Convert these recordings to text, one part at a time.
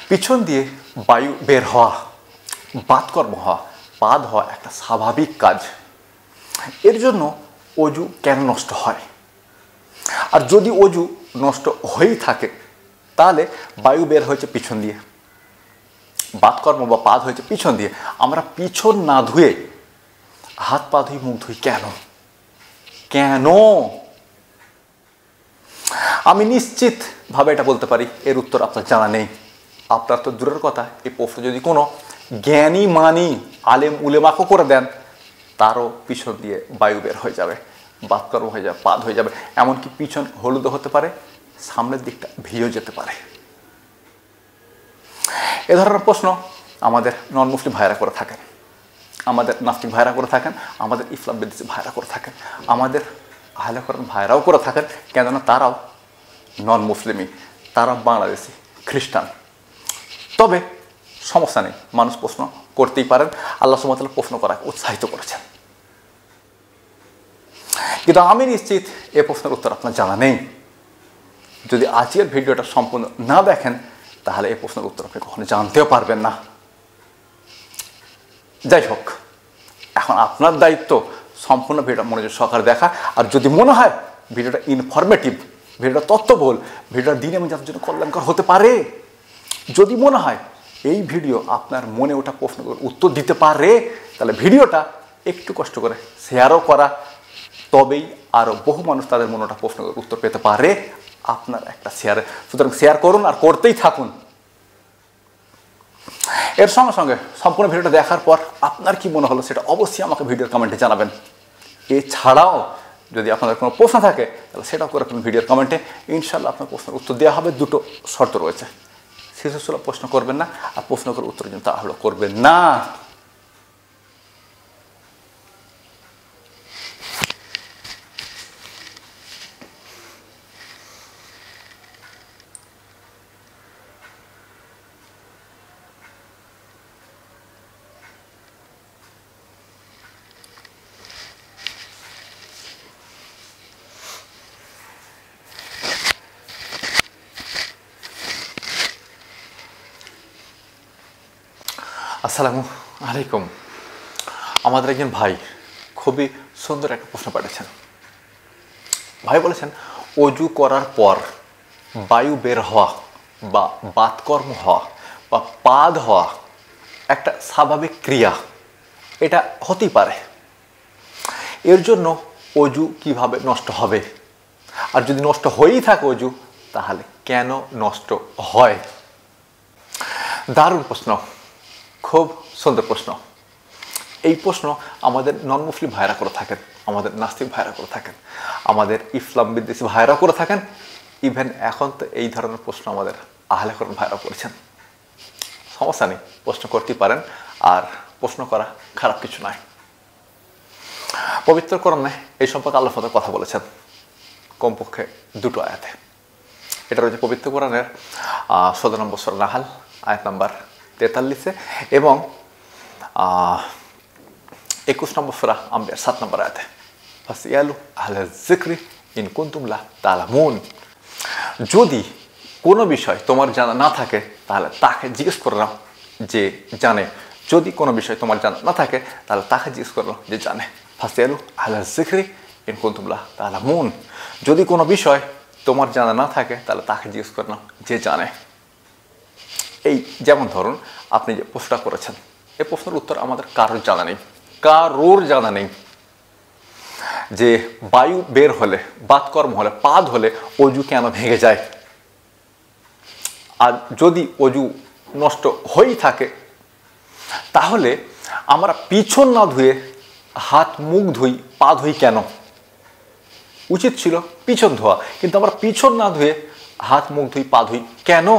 পিছন দিয়ে বায়ু বের হওয়া, বাতকর্ম হওয়া, পাদ হওয়া একটা স্বাভাবিক কাজ। এর জন্য অজু কেন নষ্ট হয়? আর যদি অজু নষ্ট হয়েই থাকে তাহলে বায়ু বের হয়েছে পিছন দিয়ে, বাতকর্ম বা পাদ হয়েছে পিছন দিয়ে, আমরা পিছন না ধুয়ে হাত পা ধুই, মুখ ধুই কেন? কেন? আমি নিশ্চিতভাবে এটা বলতে পারি এর উত্তর আপনার জানা নেই। আপনার তো দূরের কথা, এই প্রশ্ন যদি কোনো জ্ঞানী মানি আলেম উলেমাকে করে দেন, তারও পিছন দিয়ে বায়ু বের হয়ে যাবে, বাতকর্ম হয়ে যাবে, পাদ হয়ে যাবে, এমনকি পিছন হলুদও হতে পারে, সামনের দিকটা ভিজেও যেতে পারে। এ ধরনের প্রশ্ন আমাদের নন মুসলিম ভাইরা করে থাকেন, আমাদের নাস্তিক ভাইরা করে থাকেন, আমাদের ইসলাম বিদ্বেষী ভাইরা করে থাকেন, আমাদের আহলে কোরআন ভাইরাও করে থাকেন। কেননা তারাও নন মুসলিমই, তারা বাংলাদেশি খ্রিস্টান। তবে সমস্যা নেই, মানুষ প্রশ্ন করতেই পারেন, আল্লাহ সুবহানাহু ওয়া তাআলা প্রশ্ন করাকে উৎসাহিত করেছেন। কিন্তু আমি নিশ্চিত এ প্রশ্নের উত্তর আপনার জানা নেই। যদি আজকের ভিডিওটা সম্পূর্ণ না দেখেন তাহলে এই প্রশ্নের উত্তর আপনি কখনো জানতেও পারবেন না। যাই হোক, এখন আপনার দায়িত্ব সম্পূর্ণ ভিডিওটা মনোযোগ সহকারে দেখা। আর যদি মনে হয় ভিডিওটা ইনফরমেটিভ, ভিডিওটা তথ্যবহুল, ভিডিওটা দিন এবং যাদের জন্য কল্যাণকর হতে পারে, যদি মনে হয় এই ভিডিও আপনার মনে ওঠা প্রশ্নগুলোর উত্তর দিতে পারে, তাহলে ভিডিওটা একটু কষ্ট করে শেয়ারও করা, তবেই আরও বহু মানুষ তাদের মনে ওঠা প্রশ্নগুলোর উত্তর পেতে পারে আপনার একটা শেয়ারে। সুতরাং শেয়ার করুন আর করতেই থাকুন। এর সঙ্গে সঙ্গে সম্পূর্ণ ভিডিওটা দেখার পর আপনার কি মনে হলো সেটা অবশ্যই আমাকে ভিডিওর কমেন্টে জানাবেন। এছাড়াও যদি আপনাদের কোনো প্রশ্ন থাকে তাহলে সেটাও করে ফেলুন ভিডিওর কমেন্টে, ইনশাল্লাহ আপনার প্রশ্নের উত্তর দেওয়া হবে। দুটো শর্ত রয়েছে, শিশুসুলভ প্রশ্ন করবেন না, আর প্রশ্ন করে উত্তর জন্য তাহলে করবেন না। আসসালামু আলাইকুম। আমাদের একজন ভাই খুবই সুন্দর একটা প্রশ্ন পাঠিয়েছেন। ভাই বলেছেন, অজু করার পর বায়ু বের হওয়া বা বাতকর্ম হওয়া বা পাদ হওয়া একটা স্বাভাবিক ক্রিয়া, এটা হতেই পারে। এর জন্য অজু কিভাবে নষ্ট হবে? আর যদি নষ্ট হয়েই থাকে অজু, তাহলে কেন নষ্ট হয়? দারুণ প্রশ্ন, খুব সুন্দর প্রশ্ন। এই প্রশ্ন আমাদের নন মুসলিম ভাইরা করে থাকেন, আমাদের নাস্তিক ভাইরা করে থাকেন, আমাদের ইসলাম বিদ্বেষী ভাইরা করে থাকেন, ইভেন এখন তো এই ধরনের প্রশ্ন আমাদের আহলে কোরআন ভাইরা করেছেন। সমস্যা নেই, প্রশ্ন করতেই পারেন, আর প্রশ্ন করা খারাপ কিছু নয়। পবিত্র কোরআনে এই সম্পর্কে আল্লাহ তাআলা কথা বলেছেন কমপক্ষে দুটো আয়াতে। এটা রয়েছে পবিত্র কোরআনের ১৭ নম্বর সূরা নাহাল আয়াত নাম্বার ৪৩ এবং ২১ নম্বর সূরা আম্বিয়া ৭ নম্বর আয়াতে। ফাসয়ালু আহলা যিকরি ইন কুনতুম লা তা'লামুন। যদি কোনো বিষয় তোমার জানা না থাকে তাহলে তাকে জিজ্ঞেস করে নাও যে জানে। যদি কোনো বিষয় তোমার জানা না থাকে তাহলে তাকে জিজ্ঞেস করে নাও যে জানে। ফাসয়ালু আহলা যিকরি ইন কুনতুম লা তা'লামুন। যদি কোনো বিষয় তোমার জানা না থাকে তাহলে তাকে জিজ্ঞেস করে নাও যে জানে। এই যেমন ধরুন আপনি যে প্রশ্নটা করেছেন, এই প্রশ্নের উত্তর আমাদের কারোর জানা নেই, কারোর জানা নেই যে বায়ু বের হলে, বাতকর্ম হলে, পাদ হলে অজু কেন ভেঙে যায়। আর যদি অজু নষ্ট হয়েই থাকে তাহলে আমরা পিছন না ধুয়ে হাত মুখ ধুই, পা ধুই কেন? উচিত ছিল পিছন ধোয়া, কিন্তু আমরা পিছন না ধুয়ে হাত মুখ ধুই, পা ধুই কেন?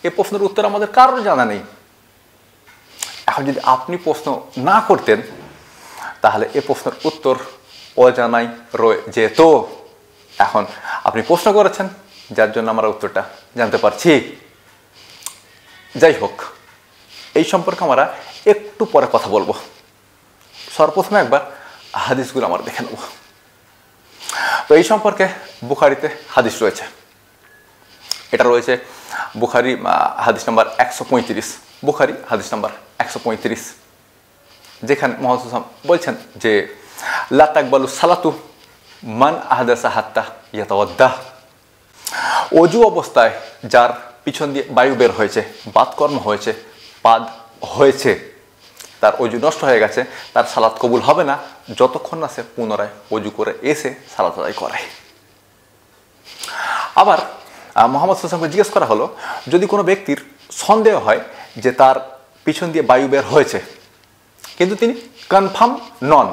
এ প্রশ্নের উত্তর আমাদের কারোর জানা নেই। এখন যদি আপনি প্রশ্ন না করতেন তাহলে এ প্রশ্নের উত্তর অজানাই রয়ে যেত। এখন আপনি প্রশ্ন করেছেন, যার জন্য আমরা উত্তরটা জানতে পারছি। যাই হোক, এই সম্পর্কে আমরা একটু পরে কথা বলবো। সর্বপ্রথমে একবার হাদিসগুলো আমরা দেখে নেব। তো এই সম্পর্কে বুখারীতে হাদিস রয়েছে। এটা রয়েছে বুখারী হাদিস নাম্বার 135, বুখারী হাদিস নাম্বার 135, যেখানে মুহাম্মদ সাল্লাল্লাহু আলাইহি ওয়াসাল্লাম বলছেন যে লা তাকবালু সালাতু মান আহদাসা হাত্তা ইয়াতাওয়াদ্দাহ। অজু অবস্থায় যার পিছন দিয়ে বায়ু বের হয়েছে, বাতকর্ম হয়েছে, পাদ হয়েছে, তার অজু নষ্ট হয়ে গেছে, তার সালাত কবুল হবে না যতক্ষণ না সে পুনরায় অজু করে এসে সালাত আদায় করে। আবার মুহাম্মদ সাল্লাল্লাহু আলাইহি ওয়াসাল্লামকে জিজ্ঞেস করা হলো, যদি কোনো ব্যক্তির সন্দেহ হয় যে তার পিছন দিয়ে বায়ু বের হয়েছে কিন্তু তিনি কনফার্ম নন,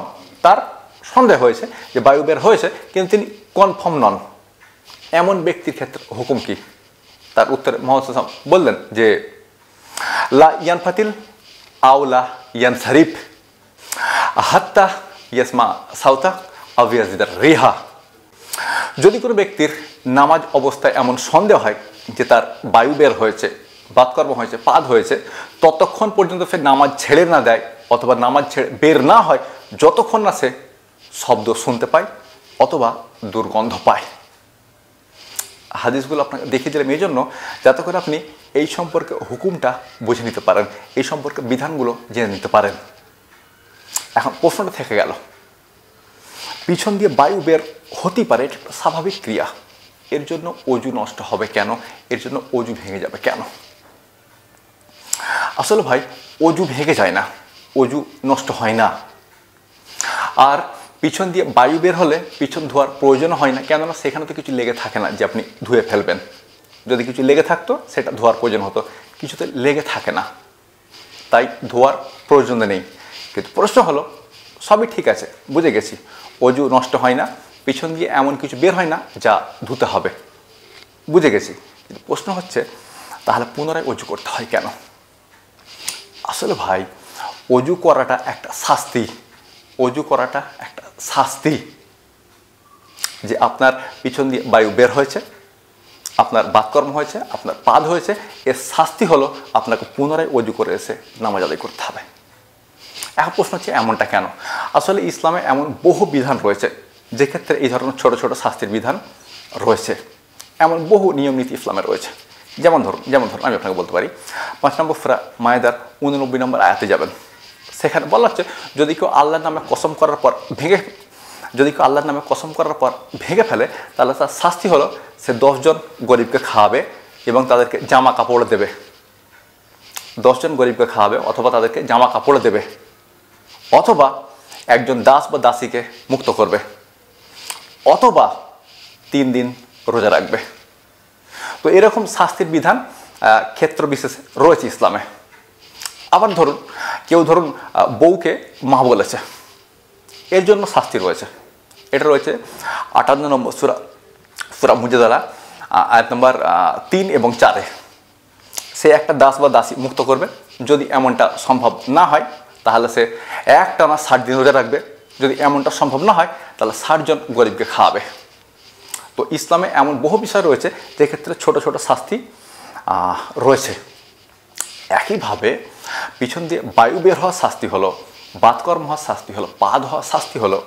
তার সন্দেহ হয়েছে যে বায়ু বের হয়েছে কিন্তু তিনি কনফার্ম নন, এমন ব্যক্তির ক্ষেত্রে হুকুম কি? তার উত্তরে মুহাম্মদ সাল্লাল্লাহু আলাইহি ওয়াসাল্লাম বললেন যে লা ইয়ানফাতিল আও লা ইয়ানসারিফ হাত্তা ইয়াসমা সাউতা আও ইয়াজিদার রিহা। যদি কোনো ব্যক্তির নামাজ অবস্থায় এমন সন্দেহ হয় যে তার বায়ু বের হয়েছে, বাতকর্ম হয়েছে, পাদ হয়েছে, ততক্ষণ পর্যন্ত সে নামাজ ছেড়ে না দেয় অথবা নামাজ ছেড়ে বের না হয় যতক্ষণ না সে শব্দ শুনতে পায় অথবা দুর্গন্ধ পায়। হাদিসগুলো আপনাকে দেখিয়ে দিলাম এই জন্য যাতে করে আপনি এই সম্পর্কে হুকুমটা বুঝে নিতে পারেন, এই সম্পর্কে বিধানগুলো জেনে নিতে পারেন। এখন প্রশ্নটা থেকে গেল, পিছন দিয়ে বায়ু বের হতে পারে, এটা একটা স্বাভাবিক ক্রিয়া, এর জন্য অজু নষ্ট হবে কেন? এর জন্য অজু ভেঙে যাবে কেন? আসলে ভাই, অজু ভেঙে যায় না, অজু নষ্ট হয় না। আর পিছন দিয়ে বায়ু বের হলে পিছন ধোয়ার প্রয়োজন হয় না, কেননা সেখানে তো কিছু লেগে থাকে না যে আপনি ধুয়ে ফেলবেন। যদি কিছু লেগে থাকতো সেটা ধোয়ার প্রয়োজন হতো, কিছুতে লেগে থাকে না, তাই ধোয়ার প্রয়োজন নেই। কিন্তু প্রশ্ন হলো, সবই ঠিক আছে, বুঝে গেছি, অজু নষ্ট হয় না, পিছন দিয়ে এমন কিছু বের হয় না যা ধুতে হবে, বুঝে গেছি। কিন্তু প্রশ্ন হচ্ছে, তাহলে পুনরায় অজু করতে হয় কেন? আসলে ভাই, অজু করাটা একটা শাস্তি, অজু করাটা একটা শাস্তি। যে আপনার পিছন দিয়ে বায়ু বের হয়েছে, আপনার বাতকর্ম হয়েছে, আপনার পাদ হয়েছে, এর শাস্তি হলো আপনাকে পুনরায় অজু করে এসে নামাজ আদায় করতে হবে। এখন প্রশ্ন হচ্ছে, এমনটা কেন? আসলে ইসলামে এমন বহু বিধান রয়েছে যে ক্ষেত্রে এই ধরনের ছোট ছোট শাস্তির বিধান রয়েছে, এমন বহু নিয়ম নীতি ইসলামে রয়েছে। যেমন ধরুন আমি আপনাকে বলতে পারি, 5 নম্বর সূরা মায়েদার 89 নম্বর আয়াতে যাবেন, সেখানে বলা হচ্ছে যদি কেউ আল্লাহর নামে কসম করার পর ভেঙে ফেলে তাহলে তার শাস্তি হলো সে 10 জন গরিবকে খাওয়াবে এবং তাদেরকে জামা কাপড় দেবে। 10 জন গরিবকে খাওয়াবে অথবা তাদেরকে জামা কাপড় দেবে, অথবা একজন দাস বা দাসীকে মুক্ত করবে, অথবা 3 দিন রোজা রাখবে। তো এরকম শাস্তির বিধান ক্ষেত্র বিশেষে রয়েছে ইসলামে। আবার কেউ বউকে মা বলেছে, এর জন্য শাস্তি রয়েছে। এটা রয়েছে 58 নম্বর সূরা মুজাদালা আয়াত নম্বর 3 এবং 4-এ। সে একটা দাস বা দাসী মুক্ত করবে, যদি এমনটা সম্ভব না হয় তাহলে সে একটানা 60 দিন রোজা রাখবে, যদি এমনটা সম্ভব না হয় তাহলে 60 জন গরিবকে খাওয়াবে। তো ইসলামে এমন বহু বিষয় রয়েছে যে ক্ষেত্রে ছোট ছোট শাস্তি রয়েছে। একইভাবে পিছন দিয়ে বায়ু বের হওয়ার শাস্তি হলো, বাতকর্ম হওয়ার শাস্তি হলো, পাদ হওয়ার শাস্তি হলো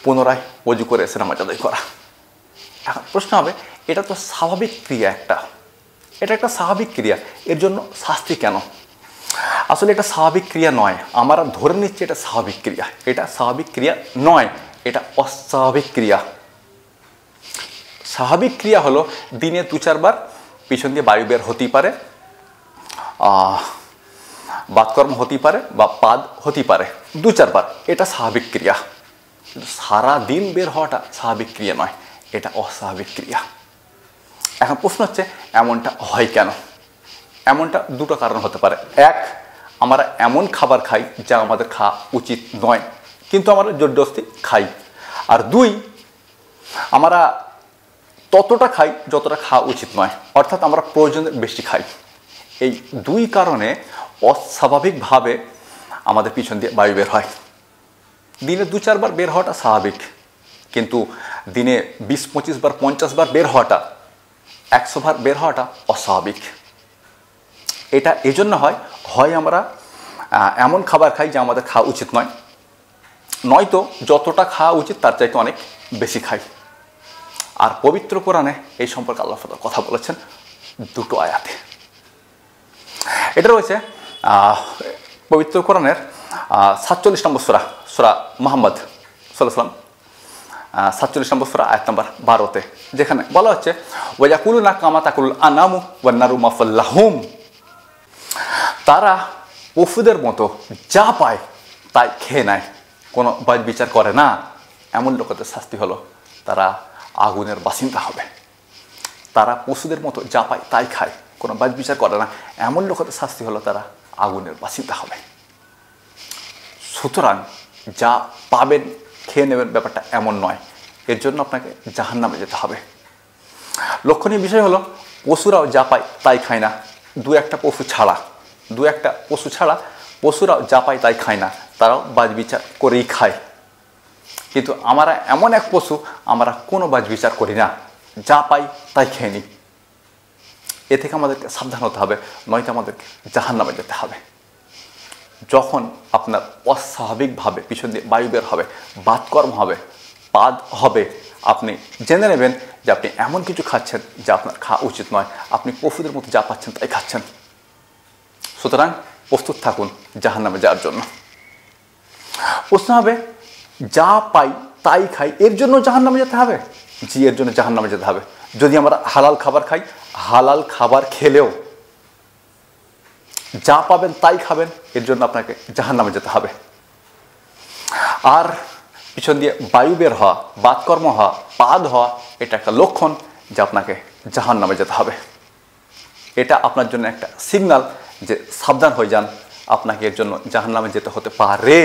পুনরায় অজু করে এসে নামাজ আদায় করা। এখন প্রশ্ন হবে, এটা তো স্বাভাবিক ক্রিয়া, এটা একটা স্বাভাবিক ক্রিয়া, এর জন্য শাস্তি কেন? আসলে এটা স্বাভাবিক ক্রিয়া নয়, আমরা ধরে নিচ্ছি এটা স্বাভাবিক ক্রিয়া। এটা স্বাভাবিক ক্রিয়া নয়, এটা অস্বাভাবিক ক্রিয়া। স্বাভাবিক ক্রিয়া হলো দিনে 2-4 বার পিছন দিয়ে বায়ু বের হতেই পারে, বাতকর্ম হতেই পারে বা পাদ হতেই পারে 2-4 বার, এটা স্বাভাবিক ক্রিয়া। কিন্তু সারা দিন বের হওয়াটা স্বাভাবিক ক্রিয়া নয়, এটা অস্বাভাবিক ক্রিয়া। এখন প্রশ্ন হচ্ছে, এমনটা হয় কেন? এমনটা 2টো কারণ হতে পারে। 1, আমরা এমন খাবার খাই যা আমাদের খাওয়া উচিত নয় কিন্তু আমরা জবরদস্তি খাই। আর 2, আমরা ততটা খাই যতটা খাওয়া উচিত নয়, অর্থাৎ আমরা প্রয়োজনের বেশি খাই। এই 2 কারণে অস্বাভাবিকভাবে আমাদের পিছন দিয়ে বায়ু বের হয়। দিনে 2-4 বার বের হওয়াটা স্বাভাবিক, কিন্তু দিনে 20-25 বার 50 বার বের হওয়াটা, 100 বার বের হওয়াটা অস্বাভাবিক। এটা এজন্য হয় আমরা এমন খাবার খাই যা আমাদের খাওয়া উচিত নয়, নয়তো যতটা খাওয়া উচিত তার চাইতে অনেক বেশি খাই। আর পবিত্র কোরআনে এই সম্পর্কে আল্লাহ তাআলা কথা বলেছেন দুটো আয়াতে। এটা রয়েছে পবিত্র কোরআনের 47 নম্বর সূরা, সূরা মুহাম্মদ সাল্লাল্লাহু আলাইহি ওয়াসাল্লাম 47 নম্বর সূরা আয়াত নম্বর 12-তে, যেখানে বলা হচ্ছে ওয়ায়াকুলুনা কামা তাকুলুল আনামু ওয়ান নারু মাফাল লাহুম। তারা পশুদের মতো যা পায় তাই খেয়ে নেয়, কোনো বাজ বিচার করে না। এমন লোকেদের শাস্তি হলো তারা আগুনের বাসিন্দা হবে। তারা পশুদের মতো যা পায় তাই খায়, কোনো বাজ বিচার করে না, এমন লোকেদের শাস্তি হলো তারা আগুনের বাসিন্দা হবে। সুতরাং যা পাবেন খেয়ে নেবেন ব্যাপারটা এমন নয়, এর জন্য আপনাকে জাহান্নামে যেতে হবে। লক্ষণীয় বিষয় হলো পশুরাও যা পায় তাই খায় না, দু একটা পশু ছাড়া পশুরাও যা পায় তাই খায় না, তারাও বাজ বিচার করেই খায়। কিন্তু আমরা এমন এক পশু, আমরা কোনো বাজ বিচার করি না, যা পাই তাই খেয়ে নিই। এ থেকে আমাদেরকে সাবধান হতে হবে, নয়তো আমাদেরকে জাহান্নামে যেতে হবে। যখন আপনার অস্বাভাবিকভাবে পিছন দিয়ে বায়ু বের হবে, বাতকর্ম হবে, পাদ হবে, আপনি জেনে নেবেন যে আপনি এমন কিছু খাচ্ছেন যা আপনার খাওয়া উচিত নয়। আপনি পশুদের মতো যা পাচ্ছেন তাই খাচ্ছেন। সুতরাং প্রস্তুত থাকুন জাহান্নামে যাওয়ার জন্য। প্রশ্ন হবে, যা পাই তাই খাই, এর জন্য জাহান্নামে যেতে হবে? জি, এর জন্য জাহান্নামে যেতে হবে। যদি আমরা হালাল খাবার খাই, হালাল খাবার খেলেও যা পাবেন তাই খাবেন, এর জন্য আপনাকে জাহান্নামে যেতে হবে। আর পিছন দিয়ে বায়ু বের হওয়া, বাতকর্ম হওয়া, পাদ হওয়া, এটা একটা লক্ষণ যে আপনাকে জাহান্নামে যেতে হবে। এটা আপনার জন্য একটা সিগন্যাল যে সাবধান হয়ে যান, আপনাকে এর জন্য জাহান্নামে যেতে হতে পারে।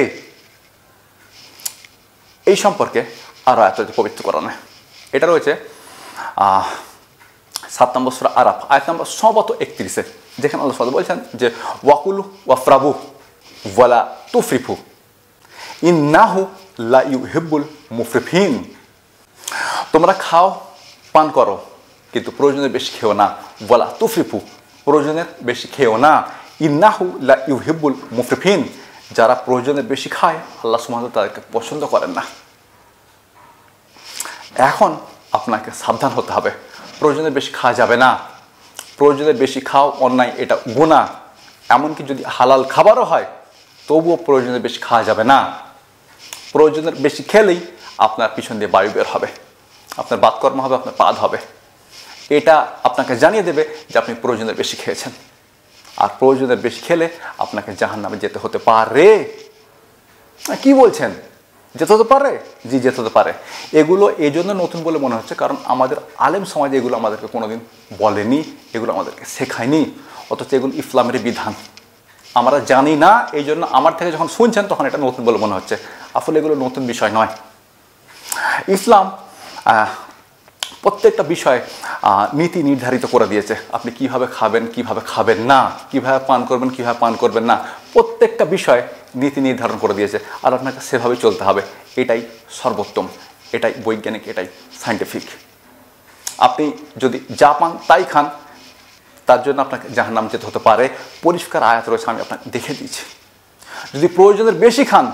এই সম্পর্কে আরও এত পবিত্র কোরআনে এটা রয়েছে 7 নম্বর সূরা আরাফ আয়াত নম্বর 31, যেখানে আল্লাহ তাআলা বলছেন যে ওয়াকুলু ওয়াফরাবু ওয়ালা তুফরিফু ইন্নাহু লা ইউহিব্বুল মুফরিফিন। তোমরা খাও পান করো, কিন্তু প্রয়োজনের বেশি খেও না। ওয়ালা তুফরিফু, প্রয়োজনের বেশি খেও না। ইন্নাহু লা ইউহিব্বুল মুফরিফিন, যারা প্রয়োজনের বেশি খায় আল্লাহ সুবহানাহু ওয়া তাআলা তাদেরকে পছন্দ করেন না। এখন আপনাকে সাবধান হতে হবে, প্রয়োজনের বেশি খাওয়া যাবে না। প্রয়োজনের বেশি খাও অন্যায়, এটা গুনাহ। এমনকি যদি হালাল খাবারও হয় তবুও প্রয়োজনের বেশি খাওয়া যাবে না। প্রয়োজনের বেশি খেলেই আপনার পিছন দিয়ে বায়ু বের হবে, আপনার বাতকর্ম হবে, আপনার পাদ হবে। এটা আপনাকে জানিয়ে দেবে যে আপনি প্রয়োজনের বেশি খেয়েছেন। আর প্রয়োজনের বেশি খেলে আপনাকে জাহান্নামে যেতে হতে পারে। কি বলছেন, যেতে হতে পারে? জি, যেতে হতে পারে। এগুলো এই জন্য নতুন বলে মনে হচ্ছে কারণ আমাদের আলেম সমাজে এগুলো আমাদেরকে কোনোদিন বলেনি, এগুলো আমাদেরকে শেখায়নি, অথচ এগুলো ইসলামের বিধান আমরা জানি না। এই জন্য আমার থেকে যখন শুনছেন তখন এটা নতুন বলে মনে হচ্ছে, আসলে এগুলো নতুন বিষয় নয়। ইসলাম প্রত্যেকটা বিষয়ে নীতি নির্ধারিত করে দিয়েছে, আপনি কিভাবে খাবেন, কিভাবে খাবেন না, কিভাবে পান করবেন, কিভাবে পান করবেন না, প্রত্যেকটা বিষয়ে নীতি নির্ধারণ করে দিয়েছে। আর আপনাকে সেভাবে চলতে হবে, এটাই সর্বোত্তম, এটাই বৈজ্ঞানিক, এটাই সায়েন্টিফিক। আপনি যদি যা পান তাই খান, তার জন্য আপনাকে জাহান্নামে যেতে হতে পারে। পরিষ্কার আয়াত রয়েছে, আমি আপনাকে দেখে দিয়েছি। যদি প্রয়োজনের বেশি খান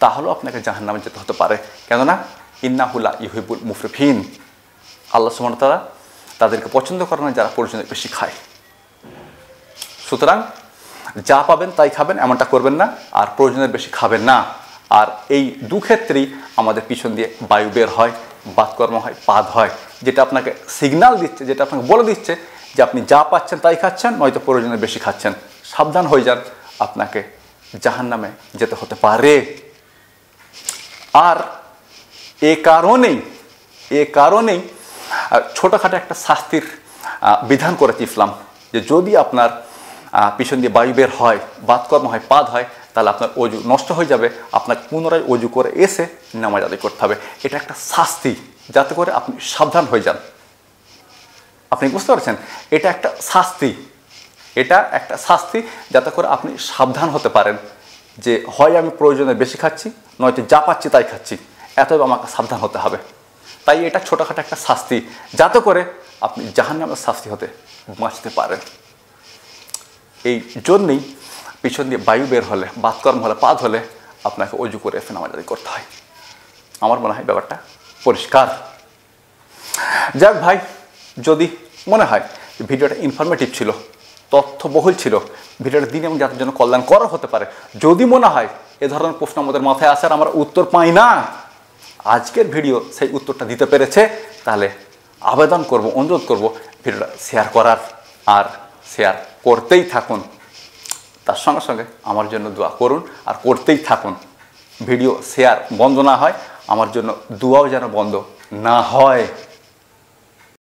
তাহলেও আপনাকে জাহান্নামে যেতে হতে পারে, কেননা ইন্নাহু লা ইউহিব্বুল মুফরিফিন, আল্লাহ সুবহানাহু ওয়া তাআলা তাদেরকে পছন্দ করেন না যারা প্রয়োজনের বেশি খায়। সুতরাং যা পাবেন তাই খাবেন, এমনটা করবেন না, আর প্রয়োজনের বেশি খাবেন না। আর এই দু ক্ষেত্রেই আমাদের পিছন দিয়ে বায়ু বের হয়, বাতকর্ম হয়, পাদ হয়, যেটা আপনাকে সিগন্যাল দিচ্ছে, যেটা আপনাকে বলে দিচ্ছে যে আপনি যা পাচ্ছেন তাই খাচ্ছেন, নয়তো প্রয়োজনের বেশি খাচ্ছেন। সাবধান হয়ে যান, আপনাকে জাহান্নামে যেতে হতে পারে। আর এ কারণেই ছোটোখাটো একটা শাস্তির বিধান করেছে ইসলাম, যে যদি আপনার পিছন দিয়ে বায়ু বের হয়, বাতকর্ম হয়, পাদ হয়, তাহলে আপনার অজু নষ্ট হয়ে যাবে, আপনাকে পুনরায় অজু করে এসে নামাজ আদায় করতে হবে। এটা একটা শাস্তি, যাতে করে আপনি সাবধান হয়ে যান। আপনি বুঝতে পারছেন, এটা একটা শাস্তি, যাতে করে আপনি সাবধান হতে পারেন যে হয় আমি প্রয়োজনের বেশি খাচ্ছি, নয়তো যা পাচ্ছি তাই খাচ্ছি, এতই আমাকে সাবধান হতে হবে। তাই এটা ছোটোখাটো একটা শাস্তি, যাতে করে আপনি জাহান্নামের শাস্তি হতে বাঁচতে পারেন। এই জন্যই পিছন দিয়ে বায়ু বের হলে, বাতকর্ম হলে, পাদ হলে আপনাকে অজু করে এসে নামাজ আদায় করতে হয়। আমার মনে হয় ব্যাপারটা পরিষ্কার। যাক ভাই, যদি মনে হয় ভিডিওটা ইনফরমেটিভ ছিল, তথ্যবহুল ছিল, ভিডিওটা দিন এবং জাতির জন্য কল্যাণ করা হতে পারে, যদি মনে হয় এ ধরনের প্রশ্ন আমাদের মাথায় আসে আর আমরা উত্তর পাই না, আজকের ভিডিও সেই উত্তরটা দিতে পেরেছে, তাহলে আবেদন করব, অনুরোধ করব ভিডিওটা শেয়ার করার, আর শেয়ার করতেই থাকুন। তার সঙ্গে সঙ্গে আমার জন্য দোয়া করুন আর করতেই থাকুন। ভিডিও শেয়ার বন্ধ না হয়, আমার জন্য দোয়াও যেন বন্ধ না হয়।